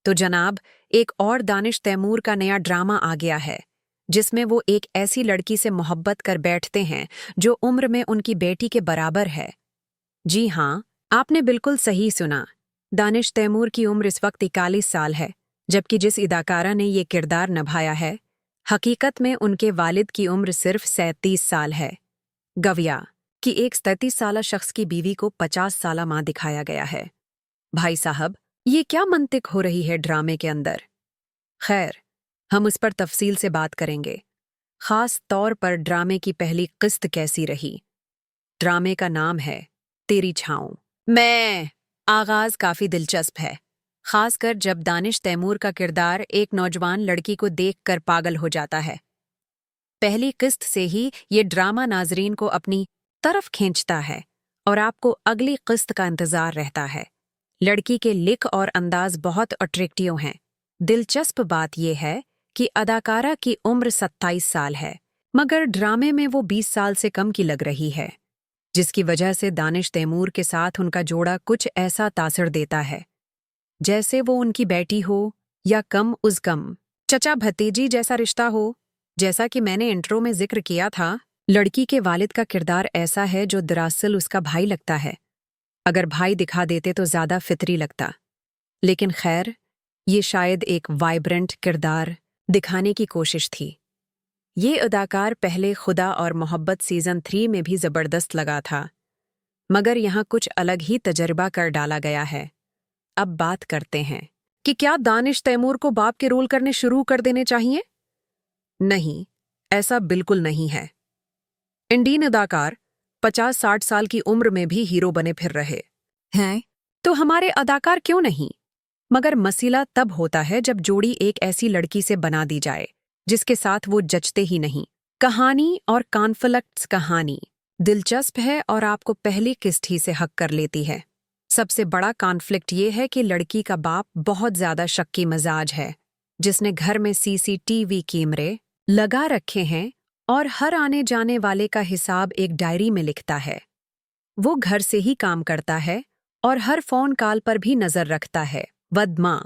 तो जनाब, एक और दानिश तैमूर का नया ड्रामा आ गया है, जिसमें वो एक ऐसी लड़की से मोहब्बत कर बैठते हैं जो उम्र में उनकी बेटी के बराबर है। जी हाँ, आपने बिल्कुल सही सुना। दानिश तैमूर की उम्र इस वक्त 41 साल है, जबकि जिस अदाकारा ने ये किरदार निभाया है, हकीकत में उनके वालिद की उम्र सिर्फ 37 साल है। गविया कि एक 37 साला शख्स की बीवी को 50 साला माँ दिखाया गया है। भाई साहब, ये क्या मंतिक हो रही है ड्रामे के अंदर? खैर, हम उस पर तफसील से बात करेंगे, खास तौर पर ड्रामे की पहली किस्त कैसी रही। ड्रामे का नाम है तेरी छाँव। आगाज काफी दिलचस्प है, खासकर जब दानिश तैमूर का किरदार एक नौजवान लड़की को देखकर पागल हो जाता है। पहली किस्त से ही ये ड्रामा नाजरीन को अपनी तरफ खींचता है और आपको अगली किस्त का इंतजार रहता है। लड़की के लिक और अंदाज बहुत अट्रैक्टिव हैं। दिलचस्प बात यह है कि अदाकारा की उम्र 27 साल है, मगर ड्रामे में वो 20 साल से कम की लग रही है, जिसकी वजह से दानिश तैमूर के साथ उनका जोड़ा कुछ ऐसा तासर देता है जैसे वो उनकी बेटी हो या कम उज कम चचा भतीजी जैसा रिश्ता हो। जैसा कि मैंने इंट्रो में जिक्र किया था, लड़की के वालिद का किरदार ऐसा है जो दरअसल उसका भाई लगता है। अगर भाई दिखा देते तो ज्यादा फितरी लगता, लेकिन खैर, ये शायद एक वाइब्रेंट किरदार दिखाने की कोशिश थी। ये अदाकार पहले खुदा और मोहब्बत सीजन 3 में भी जबरदस्त लगा था, मगर यहाँ कुछ अलग ही तजर्बा कर डाला गया है। अब बात करते हैं कि क्या दानिश तैमूर को बाप के रोल करने शुरू कर देने चाहिए? नहीं, ऐसा बिल्कुल नहीं है। इंडियन अदाकार 50-60 साल की उम्र में भी हीरो बने फिर रहे हैं, तो हमारे अदाकार क्यों नहीं? मगर मसला तब होता है जब जोड़ी एक ऐसी लड़की से बना दी जाए जिसके साथ वो जचते ही नहीं। कहानी और कॉन्फ्लिक्ट्स कहानी दिलचस्प है और आपको पहली किस्त ही से हक कर लेती है। सबसे बड़ा कॉन्फ्लिक्ट ये है कि लड़की का बाप बहुत ज्यादा शक्की मजाज है, जिसने घर में CCTV कैमरे लगा रखे हैं और हर आने जाने वाले का हिसाब एक डायरी में लिखता है। वो घर से ही काम करता है और हर फोन कॉल पर भी नजर रखता है। वदमा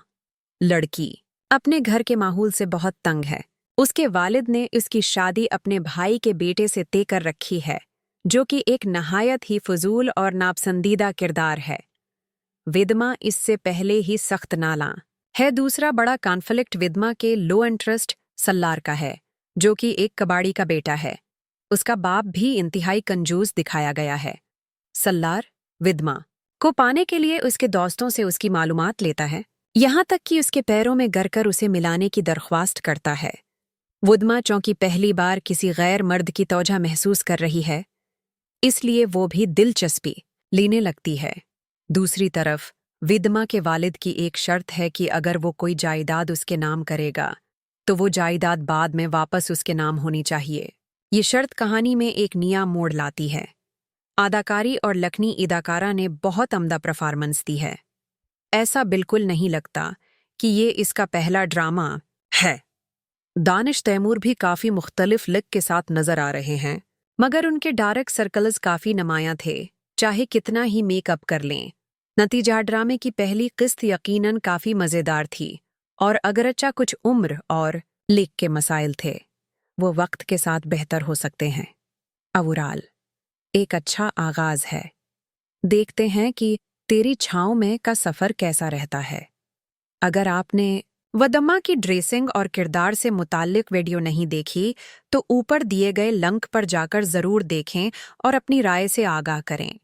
लड़की अपने घर के माहौल से बहुत तंग है। उसके वालिद ने उसकी शादी अपने भाई के बेटे से तय कर रखी है, जो कि एक नहायत ही फजूल और नापसंदीदा किरदार है। विदमा इससे पहले ही सख्त नाला है। दूसरा बड़ा कॉन्फ्लिक्ट विदमा के लो इंटरेस्ट सल्लार का है, जो कि एक कबाड़ी का बेटा है। उसका बाप भी इंतहाई कंजूस दिखाया गया है। सल्लार विदमा को पाने के लिए उसके दोस्तों से उसकी मालूमात लेता है, यहाँ तक कि उसके पैरों में गिरकर उसे मिलाने की दरख्वास्त करता है। विदमा चूंकि पहली बार किसी गैर मर्द की तौजा महसूस कर रही है, इसलिए वो भी दिलचस्पी लेने लगती है। दूसरी तरफ विदमा के वालिद की एक शर्त है कि अगर वो कोई जायदाद उसके नाम करेगा तो वो जायदाद बाद में वापस उसके नाम होनी चाहिए। ये शर्त कहानी में एक नया मोड़ लाती है। अदाकारी और लखनी अदाकारा ने बहुत अमदा परफॉर्मेंस दी है। ऐसा बिल्कुल नहीं लगता कि ये इसका पहला ड्रामा है। दानिश तैमूर भी काफी मुख्तलिफ लुक के साथ नजर आ रहे हैं, मगर उनके डार्क सर्कल्स काफी नुमायां थे, चाहे कितना ही मेकअप कर लें। नतीजा ड्रामे की पहली किस्त यकीनन काफी मजेदार थी, और अगरचा कुछ उम्र और लिक के मसाइल थे, वो वक्त के साथ बेहतर हो सकते हैं। ओवरऑल एक अच्छा आगाज है। देखते हैं कि तेरी छाँव में का सफर कैसा रहता है। अगर आपने वदम्मा की ड्रेसिंग और किरदार से मुताल्लिक वीडियो नहीं देखी तो ऊपर दिए गए लिंक पर जाकर जरूर देखें और अपनी राय से आगाह करें।